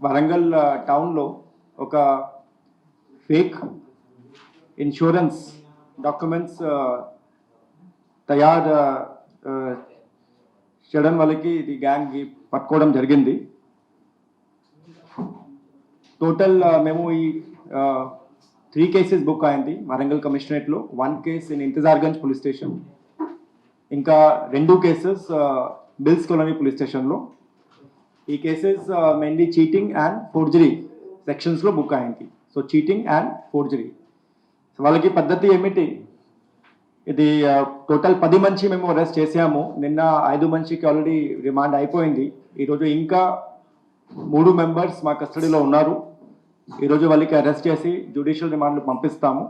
వరంగల్ టౌన్లో ఒక fake insurance documents తయారు చేయడం వాళ్ళకి ఇది గ్యాంగ్ పట్టుకోవడం జరిగింది. టోటల్ మేము ఈ 3 కేసెస్ బుక్ అయింది వరంగల్ కమిషనరేట్లో, 1 case in Intezargunj police station, ఇంకా 2 కేసెస్ బిల్స్ కాలనీ పోలీస్ స్టేషన్లో. ఈ cases mainly cheating and forgery సెక్షన్స్లో బుక్ అయింది. So cheating and forgery. So వాళ్ళకి పద్ధతి ఏమిటి, ఇది టోటల్ 10 మంది మేము అరెస్ట్ చేసాము. నిన్న 5 మందికి ఆల్రెడీ రిమాండ్ అయిపోయింది. ఈరోజు ఇంకా 3 మెంబర్స్ మా కస్టడీలో ఉన్నారు. ఈరోజు వాళ్ళకి అరెస్ట్ చేసి జ్యుడిషియల్ రిమాండ్లు పంపిస్తాము.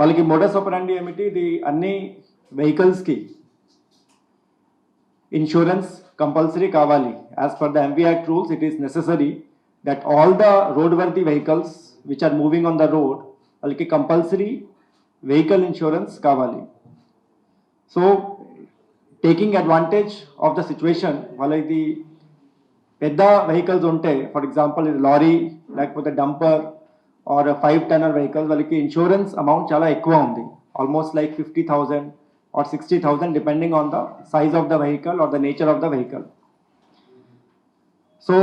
వాళ్ళకి మోడస్ ఆపరాండి ఏమిటి, ఇది అన్ని వెహికల్స్కి ఇన్సూరెన్స్ కంపల్సరీ కావాలి. As per the MV act rules, it is necessary that all the road worthy vehicles which are moving on the road వాళ్ళకి కంపల్సరీ వెహికల్ ఇన్సూరెన్స్ కావాలి. So taking advantage of the situation, వాళ్ళకి పెద్ద vehicles ఉంటే, for example ఇది lorry లేకపోతే dumper or 5 tonner vehicles, వాళ్ళకి insurance amount చాలా ఎక్కువ ఉంది. Almost like 50,000 or 60,000 depending on the size of the vehicle or the nature of the vehicle. So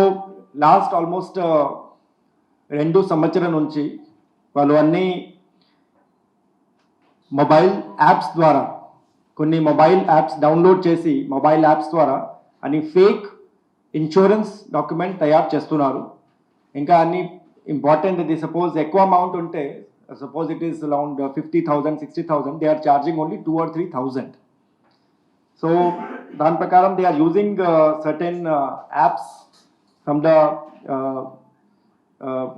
last almost 2 సంవత్సరాల నుంచి వాళ్ళు అన్ని మొబైల్ యాప్స్ ద్వారా, కొన్ని మొబైల్ యాప్స్ డౌన్లోడ్ చేసి మొబైల్ యాప్స్ ద్వారా అన్ని ఫేక్ ఇన్సూరెన్స్ డాక్యుమెంట్ తయారు చేస్తున్నారు. ఇంకా అన్ని ఇంపార్టెంట్, ఇది సపోజ్ ఎక్కువ అమౌంట్ ఉంటే, suppose it is around 50,000, 60,000, they are charging only 2,000 or 3,000. So dan prakaram they are using certain apps from the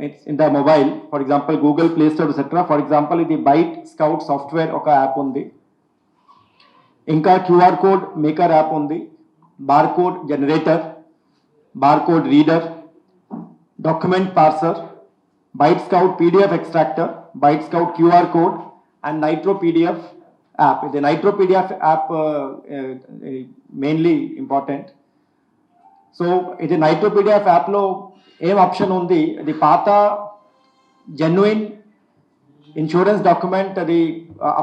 it's in the mobile, for example Google Play Store etc. For example the Byte Scout software oka app undi, inka QR code maker app undi, barcode generator, barcode reader, document parser, Byte Scout PDF extractor, Byte Scout QR code and Nitro PDF app. The Nitro PDF app mainly important. So ఇది Nitro PDF app లో ఏం option ఉంది, అది పాత genuine insurance document అది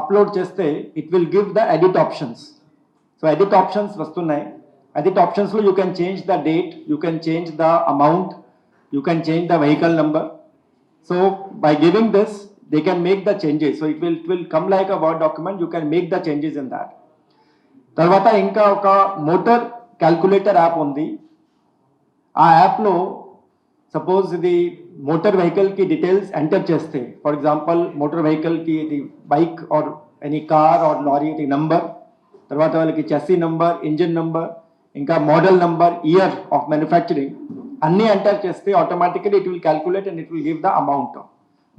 upload చేస్తే it will give the edit options. So edit options వస్తున్నాయి. Edit ఆప్షన్స్లో you can change the date, you can change the amount, you can change the vehicle number. So by giving this, they can make the changes. So it will come like a Word document. You can make the changes in that. Tarvata inka oka motor calculator app undi. Aa app lo suppose the motor vehicle ki details enter cheste. For example, motor vehicle ki the bike or any car or lorry the number. Tarvata valaki chassis number, engine number, inka model number, year of manufacturing. అన్ని enter చేస్తే automatically it will calculate and it will give the amount,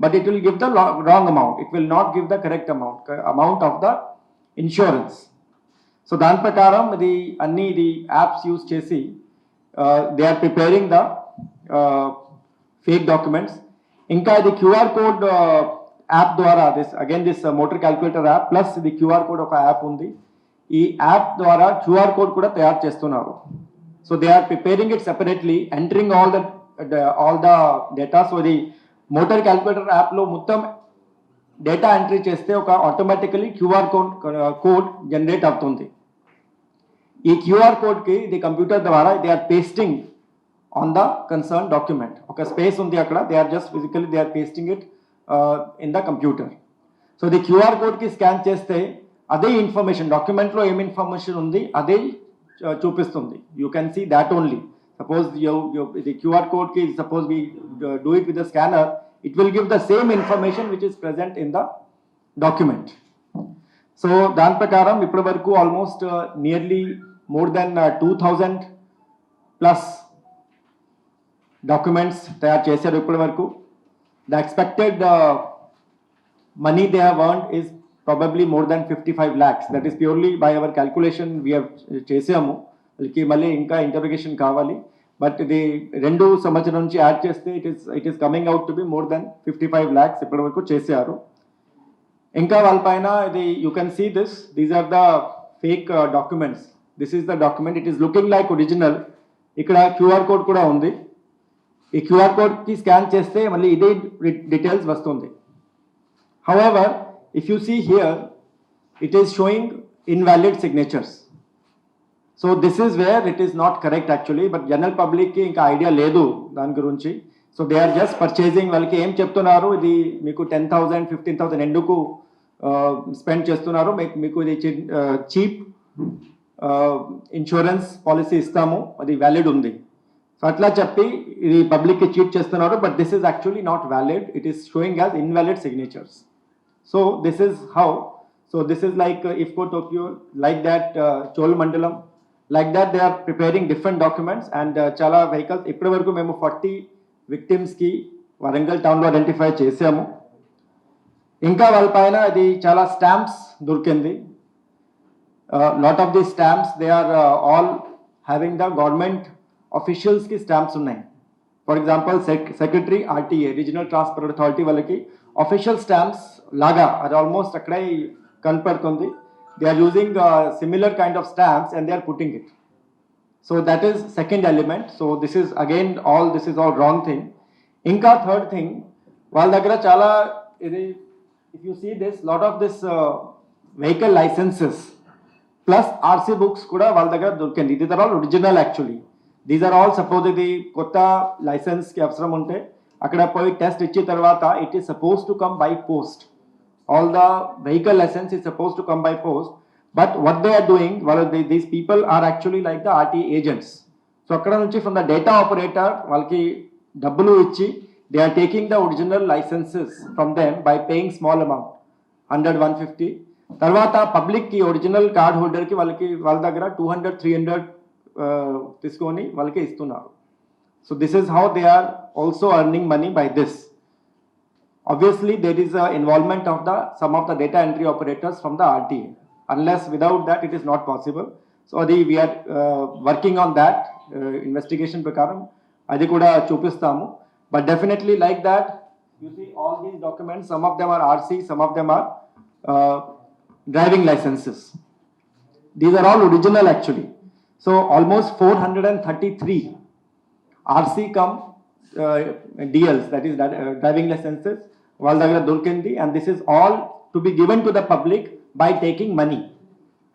but it will give the wrong amount. It will not give the correct amount of the insurance. So దాని ప్రకారం ఇది అన్ని ఇది apps use చేసి they are preparing the fake documents. ఇంకా ఇది QR code app ద్వారా this motor calculator app plus ఇది క్యూఆర్ కోడ్ ఒక యాప్ ఉంది. ఈ యాప్ ద్వారా క్యూఆర్ కోడ్ కూడా తయారు చేస్తున్నారు. So they are preparing it separately, entering all the data. So the motor calculator app lo muttam data entry cheste oka automatically QR code generate avutundi. Ee QR code ki the computer dwara they are pasting on the concerned document. Oka space undi akkada, they are just physically they are pasting it in the computer. So the QR code ki scan cheste ade information document lo em information undi ade చూపిస్తుంది. You can see that only. Suppose the QR code ki suppose we do it with the scanner, it will give the same information which is present in the document. So దాని ప్రకారం ఇప్పటి వరకు almost nearly more than 2000 plus documents తయారు చేశారు ఇప్పటి వరకు. The expected money they have earned is probably more than 55 lakhs. That is purely by our calculation we have చేసాము. వాళ్ళకి మళ్ళీ ఇంకా ఇంటర్విగేషన్ కావాలి. బట్ ఇది 2 సంవత్సరం నుంచి యాడ్ చేస్తే it is coming out to be more than 55 lakhs ఇప్పటి వరకు చేశారు. ఇంకా వాళ్ళపైన ఇది you can see these are the fake documents. This is the document, it is looking like original. ఇక్కడ క్యూఆర్ కోడ్ కూడా ఉంది. ఈ క్యూఆర్ కోడ్కి స్కాన్ చేస్తే మళ్ళీ ఇదే డీటెయిల్స్ వస్తుంది. However, if you see here, it is showing invalid signatures. So this is where it is not correct actually, but general public ki inka idea ledu dan gurinchi. So they are just purchasing, వాళ్ళకి ఏం చెప్తున్నారు, ఇది మీకు 10,000 15,000 ఎందుకు spend చేస్తున్నారు, మీకు ఇది cheap insurance policy ఇస్తాము, అది వ్యాలిడ్ ఉంది. సో అట్లా చెప్పి ఇది పబ్లిక్కి చీట్ చేస్తున్నారు. But this is actually not valid, it is showing as invalid signatures. So this is how, so this is like IFCO Tokyo, like that Cholamandalam, like that they are preparing different documents and chala vehicles. ఇప్పటి వరకు మేము 40 victims కి Warangal town లో identify చేసాము. ఇంకా వాళ్ళ పైన ఇది చాలా స్టాంప్స్ దొరికింది. Lot of the stamps they are all having the government officials కి స్టాంప్స్ ఉన్నాయి. For example secretary RTA regional transport authority వాళ్ళకి ఆఫీషియల్ స్టాంప్స్ లాగా అది ఆల్మోస్ట్ అక్కడే కనపడుతుంది. They are using similar kind of stamps and they are putting it. So that is second element. So this is again this is all wrong thing. ఇంకా third thing, వాళ్ళ దగ్గర చాలా ఇది if you see this lot of this vehicle licences plus RC books కూడా వాళ్ళ దగ్గర దొరికింది. ఇది are all original actually. These are all suppose ఇది కొత్త లైసెన్స్కి అవసరం ఉంటే అక్కడ పోయి టెస్ట్ ఇచ్చిన తర్వాత it is suppose to come by post. All the vehicle licence is suppose to come by post. But what they are doing, these people are actually like the RT agents. So అక్కడ నుంచి from the data operator వాళ్ళకి డబ్బులు ఇచ్చి they are taking the original licences from them by paying small amount 100-150. తర్వాత పబ్లిక్కి original card హోల్డర్కి వాళ్ళ దగ్గర 200-300 తీసుకొని వాళ్ళకి ఇస్తున్నారు. So this is how they are also earning money by this. Obviously there is a involvement of some of the data entry operators from the RTA. Unless without that it is not possible. So we are working on that investigation prakaram adi kuda chupistamu. But definitely like that, you see all these documents, some of them are RC, some of them are driving licenses. These are all original actually. So almost 433 RC come DLs, that is driving licenses, వాళ్ళ దగ్గర దొరికింది. and this is all to be given to the public by taking money.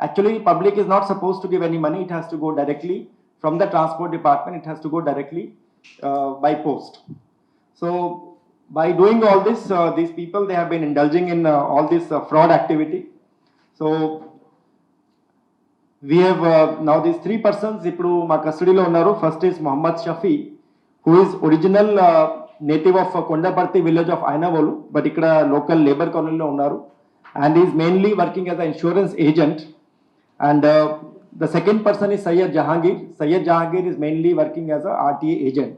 Actually public is not supposed to give any money, it has to go directly from the transport department, it has to go directly by post. So by doing all this, these people they have been indulging in all this fraud activity. So we have now these 3 persons ఇప్పుడు మా కస్టడీలో ఉన్నారు. First is Mohammed Shafi, who is original native of Kondaparthi village of Inavolu, but ఇక్కడ local labour కాలనీలో ఉన్నారు. And is mainly working as a insurance agent. And the second person is Syed Jahangir. Syed Jahangir is mainly working as a RTA agent.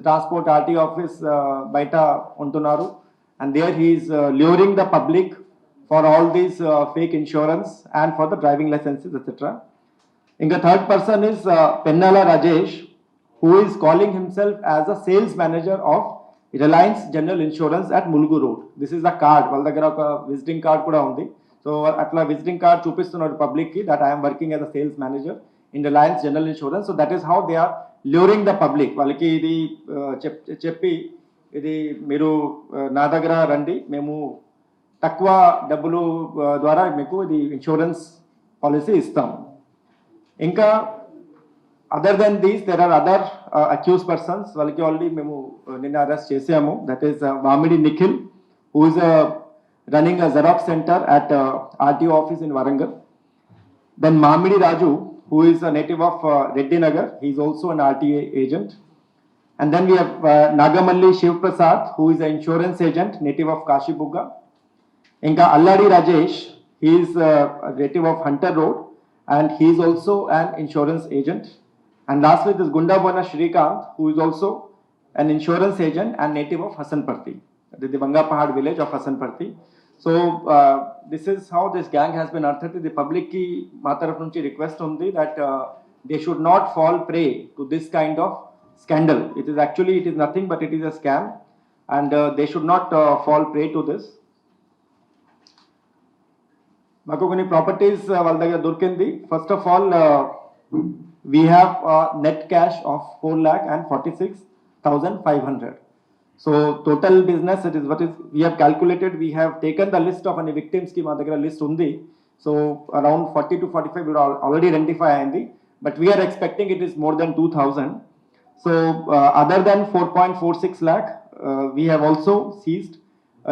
Transport RTA office బయట ఉంటున్నారు. And there he is luring the public for all these fake insurance and for the driving licenses, etc. Inga third person is Pennala Rajesh, who is calling himself as a sales manager of Reliance General Insurance at Mulgu Road. This is the card. వాళ్ళ దగ్గర ఒక visiting card కూడా ఉంది. So అట్లా visiting card చూపిస్తున్నాడు public కి that I'm working as a sales manager in Reliance General Insurance. So that is how they are luring the public. వాళ్ళకి ఇది చెప్పి ఇది మీరు నా దగ్గర రండి, మేము తక్కువ డబ్బులు ద్వారా మీకు ఇది ఇన్సూరెన్స్ పాలసీ ఇస్తాం. ఇంకా other than these there are other accused persons. వాళ్ళకి ఆల్రెడీ మేము నిన్న అరెస్ట్ చేసాము. That is Mamidi Nikhil, who is running a xerox centre at RTO office in Warangal. Then Mamidi Raju, who is a native of Reddy Nagar. He is also an RTA agent. And then we have Nagamalli Shiv Prasad, who is an insurance agent, native of Kashibugga. Inka Alladi Rajesh, he is a native of Hunter Road and he is also an insurance agent. And lastly, this Gundabona Shrikant, who is also an insurance agent and native of Hassanparthi, the Bangapahad village of Hassanparthi. So this is how this gang has been earthed. The public ki mataraf nunchi request undi that they should not fall prey to this kind of scandal. It is nothing but it is a scam, and they should not fall prey to this. మాకు కొన్ని properties వాళ్ళ దగ్గర దొరికింది. First of all we have net cash of 4,46,500. So total business it is what is we have calculated, we have taken the list of అన్ని విక్టిమ్స్కి మా దగ్గర list ఉంది. So around 40 to 45 already identify అయింది, but we are expecting it is more than 2,000. So other than 4.46 lakh, we have also seized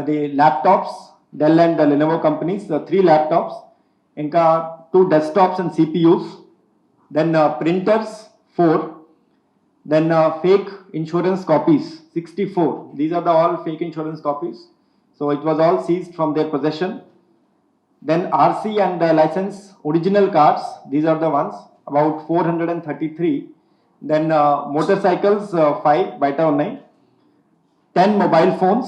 the laptops, Dell and Lenovo companies, 3 laptops, inka 2 desktops and CPUs, then printers 4, then fake insurance copies 64. These are the all fake insurance copies. So it was all seized from their possession. Then RC and license original cards, these are the ones, about 433. Then motorcycles 5 baita unnai. 10 mobile phones.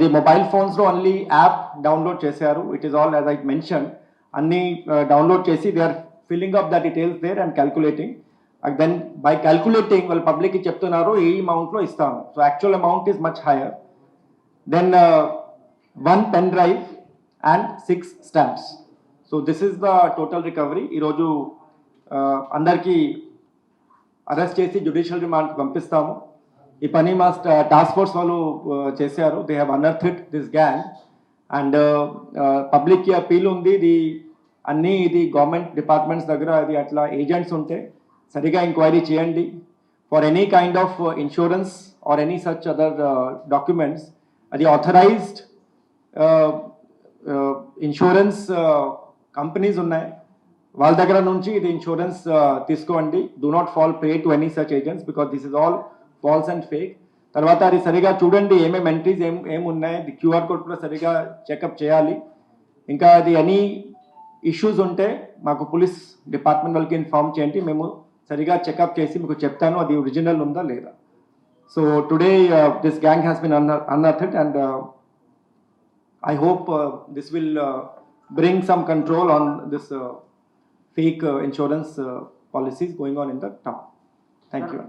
The mobile phones lo only app download chesaru. It is all as I mentioned. Anni download chesi, they are filling up the details there and calculating. And then by calculating, well, public ki cheptunnaru ee amount lo istanu. So actual amount is much higher. Then 1 pen drive and 6 stamps. So this is the total recovery. Ee roju andarki arrest chesi judicial remand పంపిస్తాము. ఈ పని మా task force వాళ్ళు చేశారు. They have unearthed this gang and పబ్లిక్కి appeal ఉంది. ఇది government departments దగ్గర అది అట్లా ఏజెంట్స్ ఉంటే సరిగా ఎంక్వైరీ చేయండి. For any kind of insurance or any such other documents, అది ఆథరైజ్డ్ ఇన్సూరెన్స్ కంపెనీస్ ఉన్నాయి, వాళ్ళ దగ్గర నుంచి ఇది ఇన్సూరెన్స్ తీసుకోండి. Do not fall prey to any such agents because this is all false and fake. తర్వాత అది సరిగా చూడండి, ఏమేమి ఎంట్రీస్ ఏమున్నాయి, క్యూఆర్ కోడ్ కూడా సరిగా చెకప్ చేయాలి. ఇంకా అది ఎనీ ఇష్యూస్ ఉంటే మాకు పోలీస్ డిపార్ట్మెంట్ వాళ్ళకి ఇన్ఫార్మ్ చేయండి, మేము సరిగా చెకప్ చేసి మీకు చెప్తాను అది ఒరిజినల్ ఉందా లేదా. So today this gang has been unearthed and I hope this will bring some control on this fake insurance policies going on in the town. Thank you.